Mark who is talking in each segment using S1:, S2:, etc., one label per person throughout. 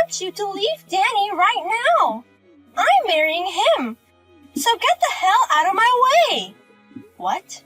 S1: want you to leave Danny right now. I'm marrying him. So get the hell out of my way. What?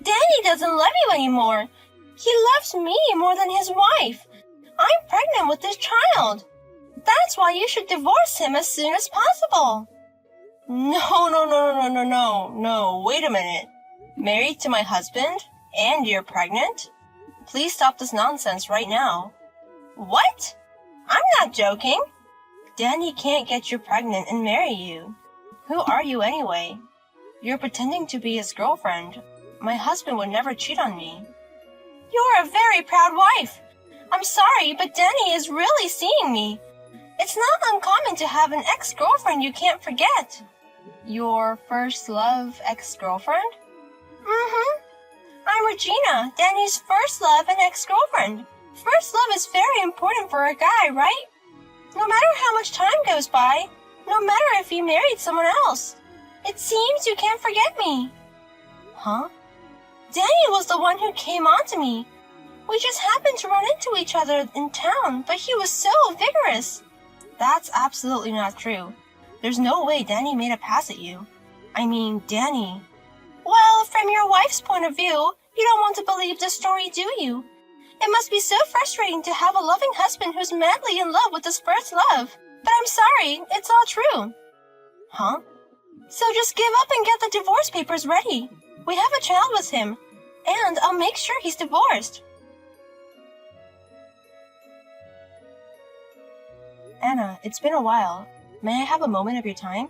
S1: Danny doesn't love you anymore. He loves me more than his wife. I'm pregnant with this child. That's why you should divorce him as soon as possible. No, wait a minute. Married to my husband? And you're pregnant? Please stop this nonsense right now. What? I'm not joking. Danny can't get you pregnant and marry you. Who are you anyway? You're pretending to be his girlfriend. My husband would never cheat on me. You're a very proud wife. I'm sorry, but Danny is really seeing me. It's not uncommon to have an ex-girlfriend you can't forget. Your first love ex-girlfriend? Mm-hmm. I'm Regina, Danny's first love and ex-girlfriend. First love is very important for a guy, right? No matter how much time goes by, no matter if he married someone else. It seems you can't forget me. Huh? Danny was the one who came on to me. We just happened to run into each other in town, but he was so vigorous. That's absolutely not true. There's no way Danny made a pass at you. I mean, Danny. Well, from your wife's point of view, you don't want to believe this story, do you? It must be so frustrating to have a loving husband who's madly in love with his first love. But I'm sorry, it's all true. Huh? So just give up and get the divorce papers ready. We have a child with him, and I'll make sure he's divorced. Anna, it's been a while. May I have a moment of your time?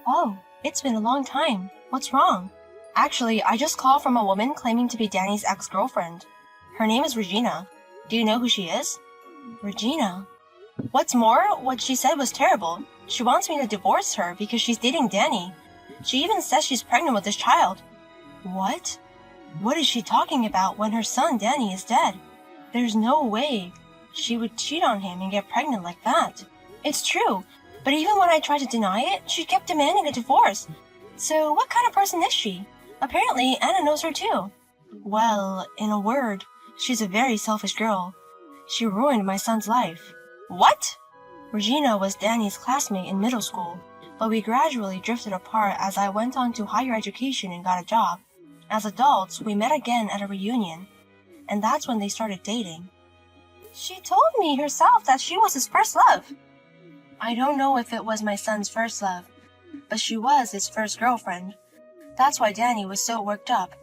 S1: Oh, it's been a long time. What's wrong? Actually, I just called from a woman claiming to be Danny's ex-girlfriend. Her name is Regina. Do you know who she is? Regina? What's more, what she said was terrible. She wants me to divorce her because she's dating Danny. She even says she's pregnant with this child. What? What is she talking about when her son Danny is dead? There's no way she would cheat on him and get pregnant like that. It's true, but even when I tried to deny it, she kept demanding a divorce. So what kind of person is she? Apparently, Anna knows her too. Well, in a word, she's a very selfish girl. She ruined my son's life. What? Regina was Danny's classmate in middle school, but we gradually drifted apart as I went on to higher education and got a job. As adults, we met again at a reunion, and that's when they started dating. She told me herself that she was his first love. I don't know if it was my son's first love, but she was his first girlfriend. That's why Danny was so worked up.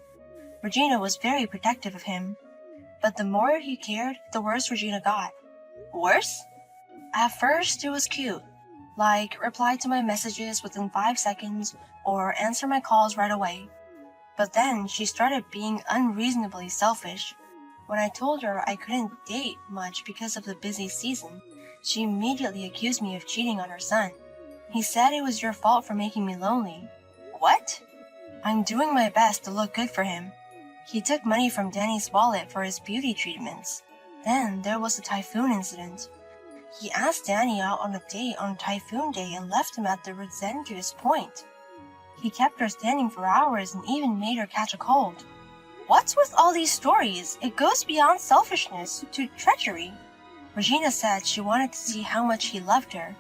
S1: Regina was very protective of him, but the more he cared, the worse Regina got. Worse? At first, it was cute, like reply to my messages within 5 seconds or answer my calls right away. But then she started being unreasonably selfish. When I told her I couldn't date much because of the busy season, she immediately accused me of cheating on her son. He said it was your fault for making me lonely. What? I'm doing my best to look good for him. He took money from Danny's wallet for his beauty treatments. Then there was the typhoon incident. He asked Danny out on a date on Typhoon Day and left him at the dangerous point. He kept her standing for hours and even made her catch a cold. What's with all these stories? It goes beyond selfishness to treachery. Regina said she wanted to see how much he loved her,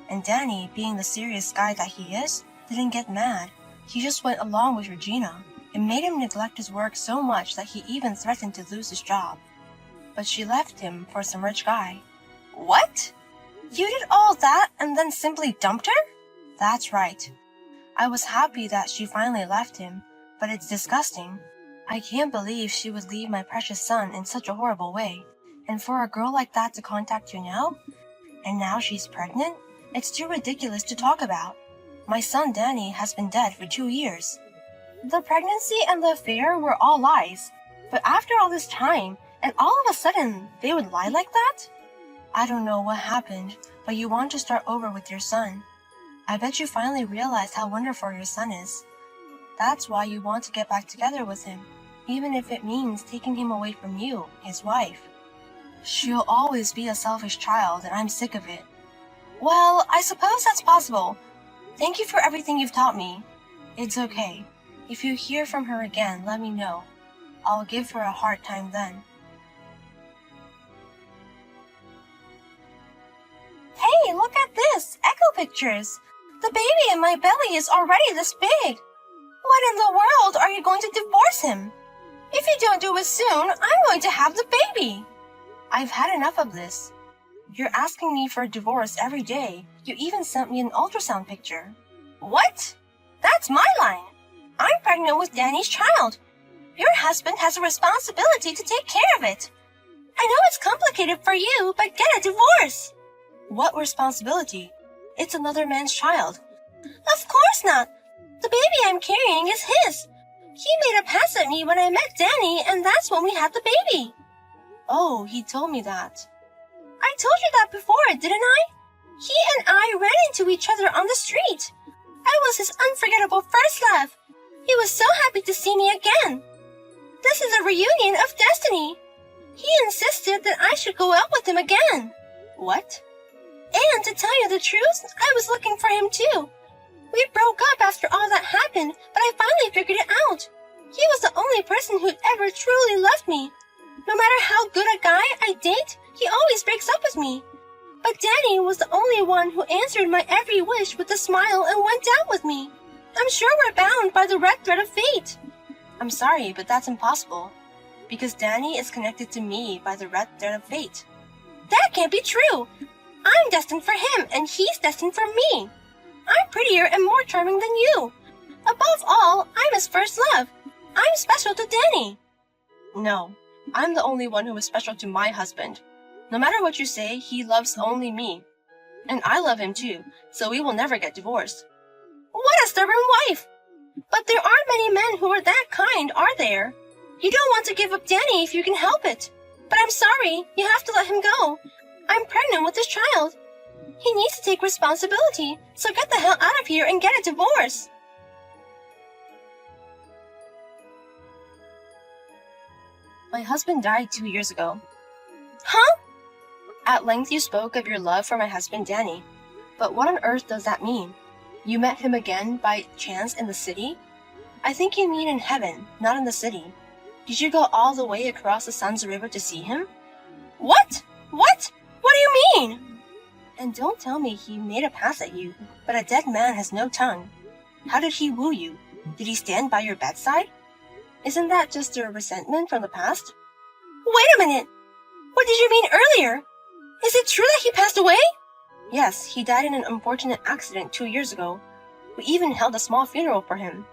S1: and Danny, being the serious guy that he is, didn't get mad. He just went along with Regina. It made him neglect his work so much that he even threatened to lose his job. But she left him for some rich guy. What? You did all that and then simply dumped her? That's right. I was happy that she finally left him, but it's disgusting. I can't believe she would leave my precious son in such a horrible way. And for a girl like that to contact you now? And now she's pregnant? It's too ridiculous to talk about. My son Danny has been dead for 2 years. The pregnancy and the affair were all lies. But after all this time, and all of a sudden, they would lie like that? I don't know what happened, but you want to start over with your son. I bet you finally realized how wonderful your son is. That's why you want to get back together with him, even if it means taking him away from you, his wife. She'll always be a selfish child, and I'm sick of it. Well, I suppose that's possible. Thank you for everything you've taught me. It's okay. If you hear from her again, let me know. I'll give her a hard time then. Hey pictures. The baby in my belly is already this big. When in the world are you going to divorce him? If you don't do it soon, I'm going to have the baby. I've had enough of this. You're asking me for a divorce every day. You even sent me an ultrasound picture. What? That's my line. I'm pregnant with Danny's child. Your husband has a responsibility to take care of it. I know it's complicated for you, but get a divorce. What responsibility? It's another man's child. Of course not. The baby I'm carrying is his. He made a pass at me when I met Danny, and that's when we had the baby. Oh, he told me that. I told you that before, didn't I? He and I ran into each other on the street. I was his unforgettable first love. He was so happy to see me again. This is a reunion of destiny. He insisted that I should go out with him again. What? And to tell you the truth, I was looking for him too. We broke up after all that happened, but I finally figured it out. He was the only person who'd ever truly loved me. No matter how good a guy I date, he always breaks up with me. But Danny was the only one who answered my every wish with a smile and went out with me. I'm sure we're bound by the red thread of fate. I'm sorry, but that's impossible. Because Danny is connected to me by the red thread of fate. That can't be true. I'm destined for him, and he's destined for me. I'm prettier and more charming than you. Above all, I'm his first love. I'm special to Danny. No, I'm the only one who is special to my husband. No matter what you say, he loves only me. And I love him too, so we will never get divorced. What a stubborn wife! But there aren't many men who are that kind, are there? You don't want to give up Danny if you can help it. But I'm sorry, you have to let him go. I'm pregnant with this child. He needs to take responsibility, so get the hell out of here and get a divorce. My husband died 2 years ago. Huh? At length you spoke of your love for my husband Danny. But what on earth does that mean? You met him again by chance in the city? I think you mean in heaven, not in the city. Did you go all the way across the Sun's River to see him? What? What? What do you mean? And don't tell me he made a pass at you, but a dead man has no tongue. How did he woo you? Did he stand by your bedside? Isn't that just a resentment from the past? Wait a minute! What did you mean earlier? Is it true that he passed away? Yes, he died in an unfortunate accident 2 years ago. We even held a small funeral for him.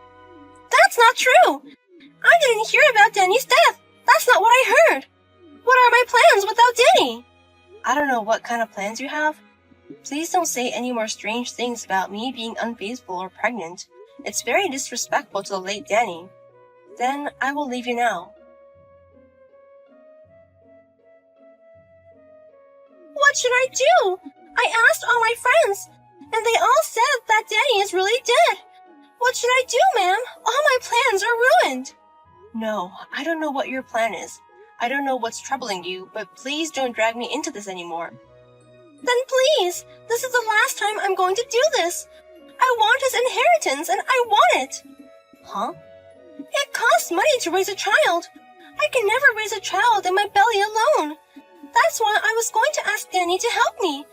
S1: That's not true! I didn't hear about Danny's death. That's not what I heard. What are my plans without Danny? I don't know what kind of plans you have. Please don't say any more strange things about me being unfaithful or pregnant. It's very disrespectful to the late Danny. Then I will leave you now. What should I do? I asked all my friends, and they all said that Danny is really dead. What should I do, ma'am? All my plans are ruined. No, I don't know what your plan is. I don't know what's troubling you, but please don't drag me into this anymore. Then please, this is the last time I'm going to do this. I want his inheritance, and I want it. Huh? It costs money to raise a child. I can never raise a child in my belly alone. That's why I was going to ask Danny to help me.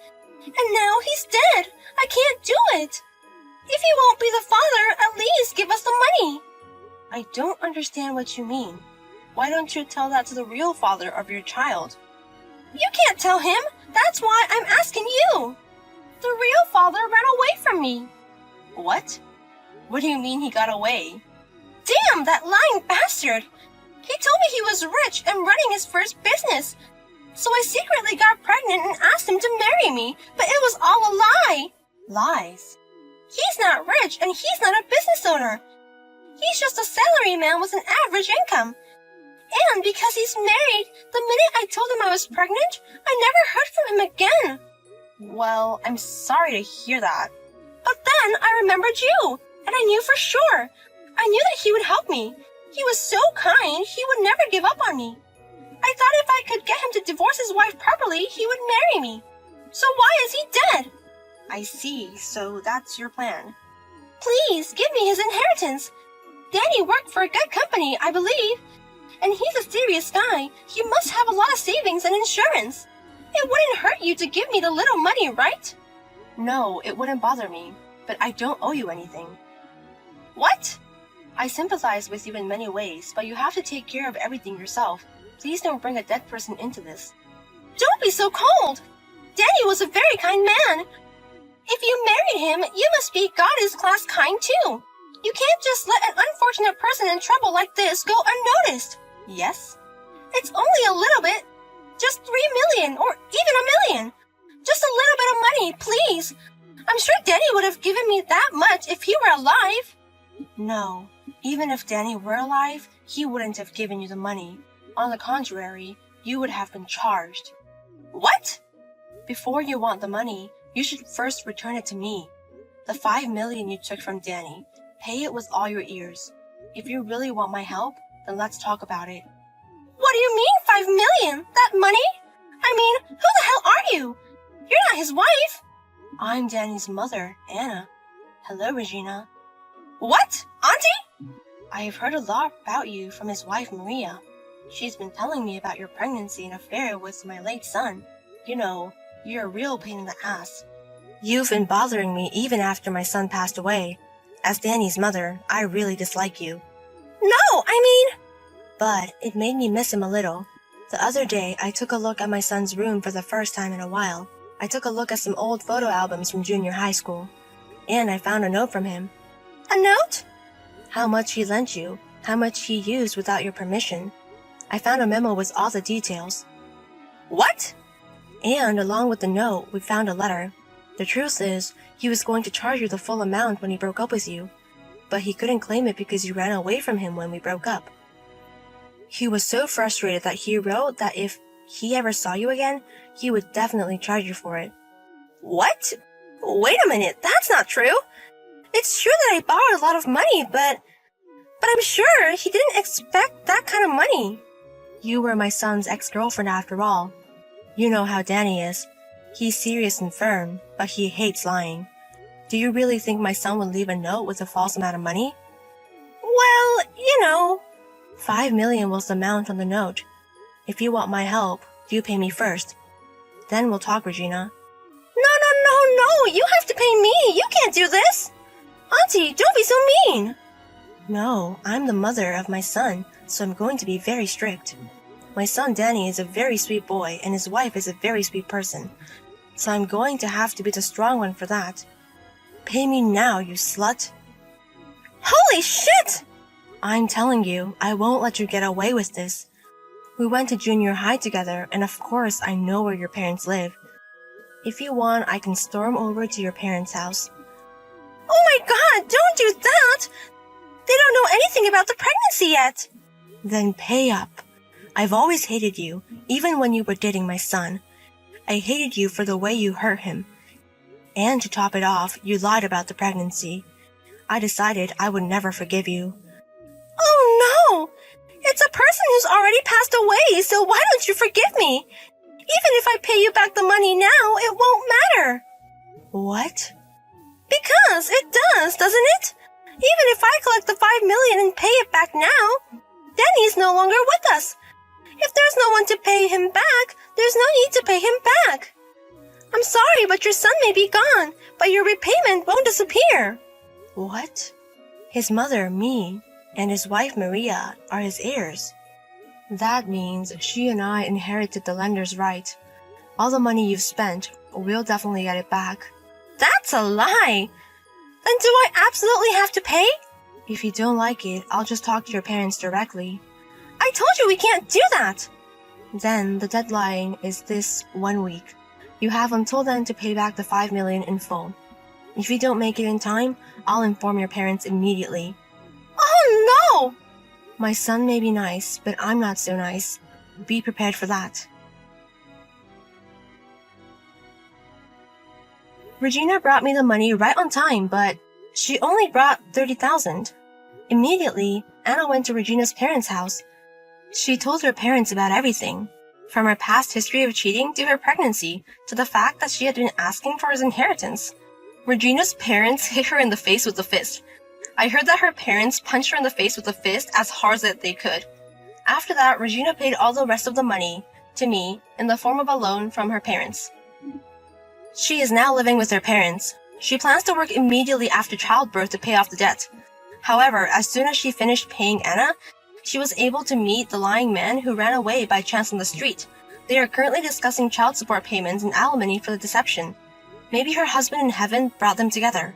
S1: And now he's dead. I can't do it. If he won't be the father, at least give us the money. I don't understand what you mean. Why don't you tell that to the real father of your child? You can't tell him. That's why I'm asking you. The real father ran away from me. What? What do you mean he got away? Damn, that lying bastard! He told me he was rich and running his first business. So I secretly got pregnant and asked him to marry me, but it was all a lie. Lies? He's not rich and he's not a business owner. He's just a salaryman with an average income. And because he's married, the minute I told him I was pregnant, I never heard from him again. Well, I'm sorry to hear that. But then I remembered you, and I knew for sure. I knew that he would help me. He was so kind, he would never give up on me. I thought if I could get him to divorce his wife properly, he would marry me. So why is he dead? I see, so that's your plan. Please, give me his inheritance. Danny worked for a good company, I believe. And he's a serious guy. He must have a lot of savings and insurance. It wouldn't hurt you to give me the little money, right? No, it wouldn't bother me, but I don't owe you anything. What? I sympathize with you in many ways, but you have to take care of everything yourself. Please don't bring a dead person into this. Don't be so cold! Danny was a very kind man. If you married him, you must be goddess-class kind too. You can't just let an unfortunate person in trouble like this go unnoticed. Yes? It's only a little bit. Just 3 million, or even a million. Just a little bit of money, please. I'm sure Danny would have given me that much if he were alive. No, even if Danny were alive, he wouldn't have given you the money. On the contrary, you would have been charged. What? Before you want the money, you should first return it to me. The 5 million you took from Danny, pay it with all your ears. If you really want my help, then let's talk about it. What do you mean 5 million? That money? I mean, who the hell are you? You're not his wife. I'm Danny's mother, Anna. Hello, Regina. What? Auntie? I've heard a lot about you from his wife, Maria. She's been telling me about your pregnancy and affair with my late son. You know, you're a real pain in the ass. You've been bothering me even after my son passed away. As Danny's mother, I really dislike you. No, I mean... But it made me miss him a little. The other day, I took a look at my son's room for the first time in a while. I took a look at some old photo albums from junior high school. And I found a note from him. A note? How much he lent you, how much he used without your permission. I found a memo with all the details. What? And along with the note, we found a letter. The truth is, he was going to charge you the full amount when he broke up with you. But he couldn't claim it because you ran away from him when we broke up. He was so frustrated that he wrote that if he ever saw you again, he would definitely charge you for it. What? Wait a minute, that's not true. It's true that I borrowed a lot of money, but I'm sure he didn't expect that kind of money. You were my son's ex-girlfriend after all. You know how Danny is. He's serious and firm, but he hates lying. Do you really think my son would leave a note with a false amount of money? Well, you know... 5 million was the amount on the note. If you want my help, you pay me first. Then we'll talk, Regina. No, you have to pay me. You can't do this. Auntie, don't be so mean. No, I'm the mother of my son, so I'm going to be very strict. My son Danny is a very sweet boy, and his wife is a very sweet person. So I'm going to have to be the strong one for that. Pay me now, you slut. Holy shit! I'm telling you, I won't let you get away with this. We went to junior high together, and of course I know where your parents live. If you want, I can storm over to your parents' house. Oh my god, don't do that! They don't know anything about the pregnancy yet. Then pay up. I've always hated you, even when you were dating my son. I hated you for the way you hurt him. And to top it off, you lied about the pregnancy. I decided I would never forgive you. Oh no! It's a person who's already passed away, so why don't you forgive me? Even if I pay you back the money now, it won't matter. What? Because it does, doesn't it? Even if I collect the 5 million and pay it back now, Danny's no longer with us. If there's no one to pay him back, there's no need to pay him back. I'm sorry, but your son may be gone, but your repayment won't disappear. What? His mother, me, and his wife, Maria, are his heirs. That means she and I inherited the lender's right. All the money you've spent, we'll definitely get it back. That's a lie! Then do I absolutely have to pay? If you don't like it, I'll just talk to your parents directly. I told you we can't do that! Then the deadline is this 1 week. You have until then to pay back the 5 million in full. If you don't make it in time, I'll inform your parents immediately. Oh no! My son may be nice, but I'm not so nice. Be prepared for that. Regina brought me the money right on time, but she only brought 30,000. Immediately, Anna went to Regina's parents' house. She told her parents about everything, from her past history of cheating to her pregnancy, to the fact that she had been asking for his inheritance. Regina's parents hit her in the face with a fist. I heard that her parents punched her in the face with a fist as hard as they could. After that, Regina paid all the rest of the money to me in the form of a loan from her parents. She is now living with her parents. She plans to work immediately after childbirth to pay off the debt. However, as soon as she finished paying Anna, she was able to meet the lying man who ran away by chance on the street. They are currently discussing child support payments and alimony for the deception. Maybe her husband in heaven brought them together.